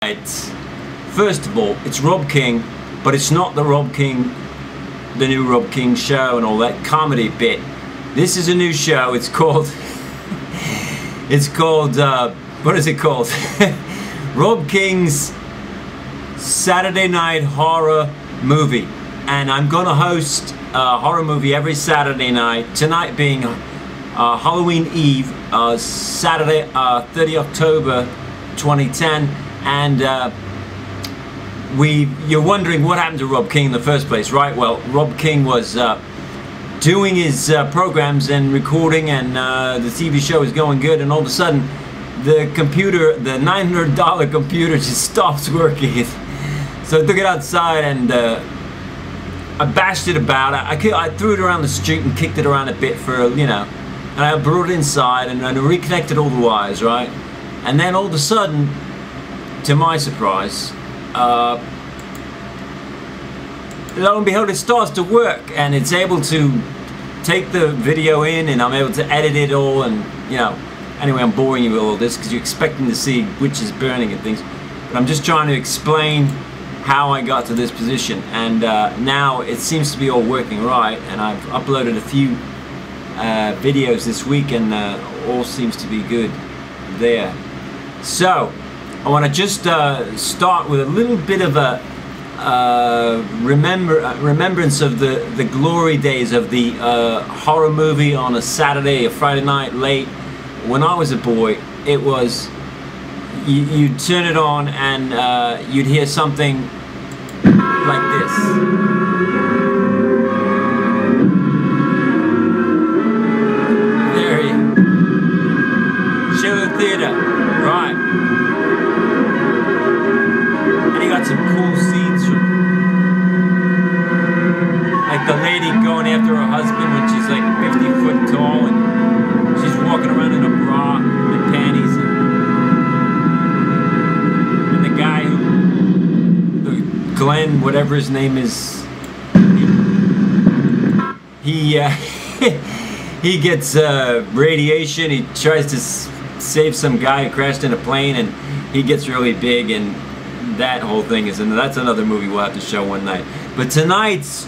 tonight, first of all, it's Rob King, but it's not the Rob King, the new Rob King show and all that comedy bit. This is a new show. It's called what is it called? Rob King's Saturday Night Horror Movie. And I'm gonna host a horror movie every Saturday night, tonight being Halloween Eve, Saturday, 30 October 2010. And you're wondering what happened to Rob King in the first place, right? Well, Rob King was doing his programs and recording, and the TV show was going good, and all of a sudden the computer, the $900 computer, just stops working. So I took it outside and I bashed it about. I threw it around the street and kicked it around a bit for, you know, and I brought it inside and I reconnected all the wires, right? And then all of a sudden, to my surprise, lo and behold, it starts to work, and it's able to take the video in, and I'm able to edit it all, and, you know, anyway, I'm boring you with all this because you're expecting to see witches burning and things, but I'm just trying to explain how I got to this position. And now it seems to be all working right, and I've uploaded a few videos this week, and all seems to be good there. So I want to just start with a little bit of a remembrance of the glory days of the horror movie on a Saturday or Friday night late. When I was a boy, it was, you'd turn it on and you'd hear something like this. There you show the theater, right? And you got some cool scenes from, like, the lady going after her husband when she's like 50 foot tall and she's walking around in a bra and panties, and the guy who, Glenn, whatever his name is, he he gets radiation. He tries to save some guy who crashed in a plane, and he gets really big, and that whole thing is, and that's another movie we'll have to show one night. But tonight's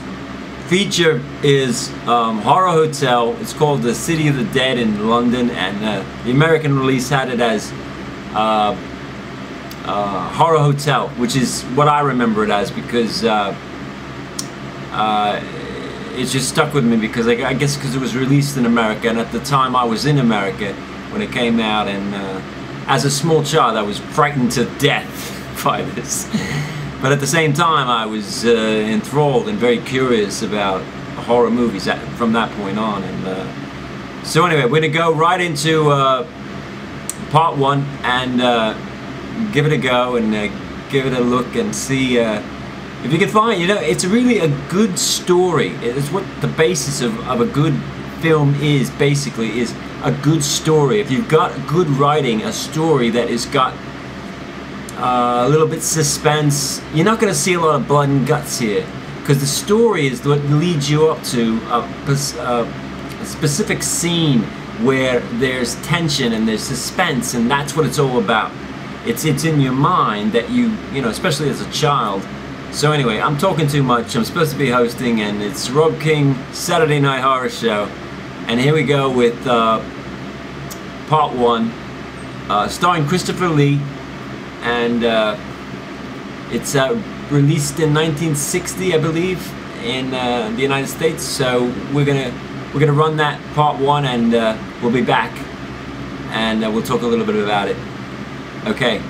feature is Horror Hotel. It's called The City of the Dead in London, and the American release had it as Horror Hotel, which is what I remember it as, because it just stuck with me, because I guess because it was released in America, and at the time I was in America when it came out, and as a small child I was frightened to death by this. But at the same time, I was enthralled and very curious about horror movies from that point on. And so anyway, we're going to go right into part one and give it a go and give it a look and see if you can find, you know, it's really a good story. It's what the basis of a good film is, basically, is a good story. If you've got good writing, a story that has got a little bit suspense, you're not going to see a lot of blood and guts here, because the story is what leads you up to a specific scene where there's tension and there's suspense, and that's what it's all about. It's in your mind that you know, especially as a child. So anyway, I'm talking too much. I'm supposed to be hosting, and it's Rob King Saturday Night Horror Show, and here we go with part one, starring Christopher Lee. And it's released in 1960, I believe, in the United States. So we're gonna run that part one, and we'll be back, and we'll talk a little bit about it. Okay,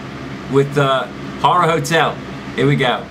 with Horror Hotel. Here we go.